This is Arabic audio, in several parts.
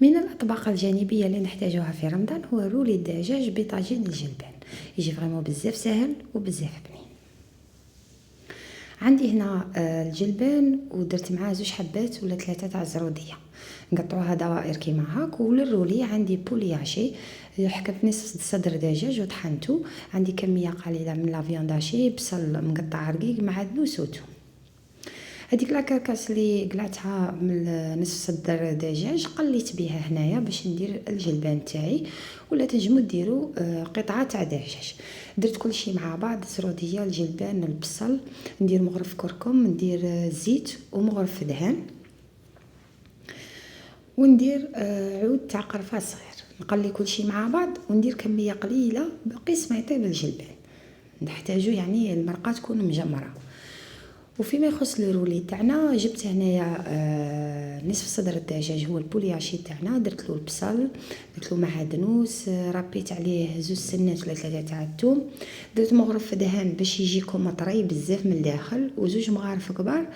من الأطباق الجانبية اللي نحتاجوها في رمضان هو رولي الدجاج بطاجين الجلبان. يجي فريمون بزاف ساهل وبزاف بنين. عندي هنا الجلبان ودرت معاه 2 حبات ولا 3 تاع الزروديه، نقطعوها دوائر كيما هاك. وللرولي عندي بولياشي، حكمت نصف صدر دجاج وطحنته. عندي كميه قليله من لا فيانداشي، بصل مقطع رقيق، معدنوس وثوم. هذيك لاكركاس اللي قلعتها من نصف صدر دجاج قليت بها هنايا باش ندير الجلبان تاعي. ولا تنجموا ديروا قطعه تاع دجاج. درت كل شيء مع بعض، الزروديه، الجلبان، البصل، ندير مغرف كركم، ندير زيت ومغرف دهان، وندير عود تاع قرفه صغير. نقلي كل شيء مع بعض وندير كميه قليله بقيس ما يطيب الجلبان. نحتاجو يعني المرقه تكون مجمره. وفيما يخص الرولي تاعنا، جبت هنايا نصف صدر الدجاج هو البولياشي تاعنا، درت له البصل، درت له معدنوس، ربيت عليه 2 سنات ولا 3 تاع الثوم، درت مغرف دهان باش يجيكم مطري بزاف من الداخل، و2 مغارف كبار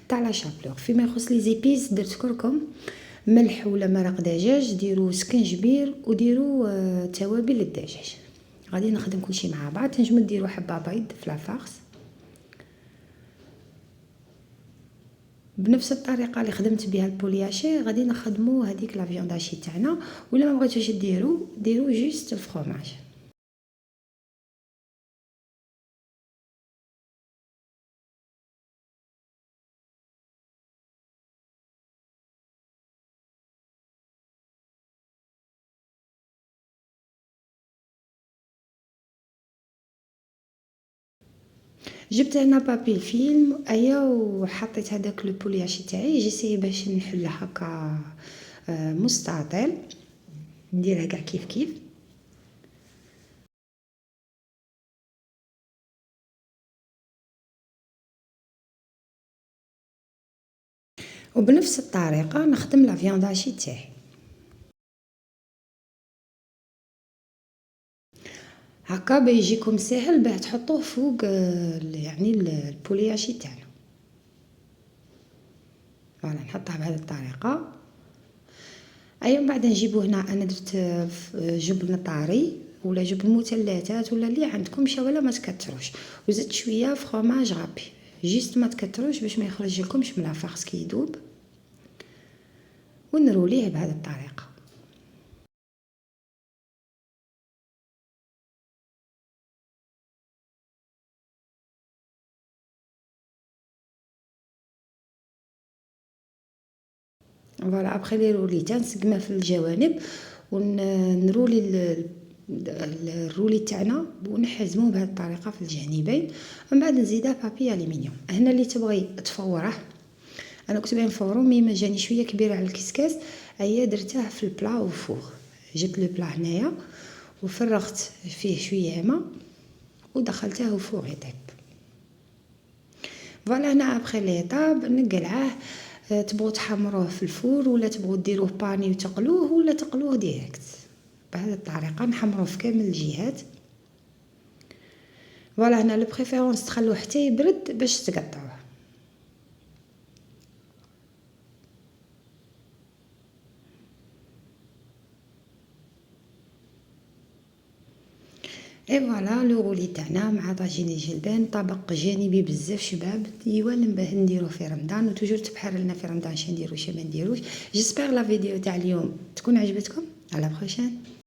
تاع لا شابلور. فيما يخص لي زيبيس، درت كركم، ملح ولا مرق دجاج، ديروا سكنجبير وديروا توابل الدجاج. غادي نخدم كل شيء مع بعض. تنجموا ديروا حبه بيض في لافارس بنفس الطريقه اللي خدمت بها البولياشي. غادي نخدموا هذيك لا فيانداشي تاعنا. ولا ما بغيتوش ديروا جوست الفرomاج. جبت هنا بابي الفيلم ايا وحطيت هذاك لو بولياشي تاعي، جيسي باش نحل هكا مستطيل، نديرها كاع كيف كيف. وبنفس الطريقه نخدم لا فيانداشي تاعي هكا بيجيكم ساهل باه تحطوه فوق يعني البولياشي تاعنا. فوالا نحطها بهذه الطريقه. ايا من بعد نجيبو هنا، انا درت جبن طاري ولا جبن مثلثات ولا اللي عندكم ولا ما تكتروش، وزدت شويه فرomاج غابي، جيست ما تكتروش باش ما يخرج لكمش من لافارس كي يذوب. ونروليه بهذه الطريقه. فوالا ابخي لي رولي تنسقمه في الجوانب، ونرولي الرولي تاعنا ونحزموه بهذه الطريقه في الجانبين. ومن بعد نزيدها بابي الومنيوم. هنا اللي تبغي تفوره، انا كنت باغي نفورو مي ما جاني شويه كبير على الكسكاس، ايا درته في البلا وفوغ. جبت لو بلا هنايا وفرغت فيه شويه ماء ودخلته وفوغ يطيب. فوالا هنا ابخي ليطاب نقلعه. تبغوا تحمروه في الفور ولا تبغوا ديروه باني وتقلوه ولا تقلوه ديريكت. بهذه الطريقه نحمروه في كامل الجهات. فوالا هنا لو بريفيرونس تخلوه حتى يبرد باش تقطعوه. اي فوالا لو رولي تاعنا مع طاجين الجلبان، طبق جانبي بزاف شباب، يوالم باه نديروه في رمضان. وتوجور تبحر لنا في رمضان شنو نديرو شنو ما نديروش. جيسبر لا فيديو تاع اليوم تكون عجبتكم. على بروشين.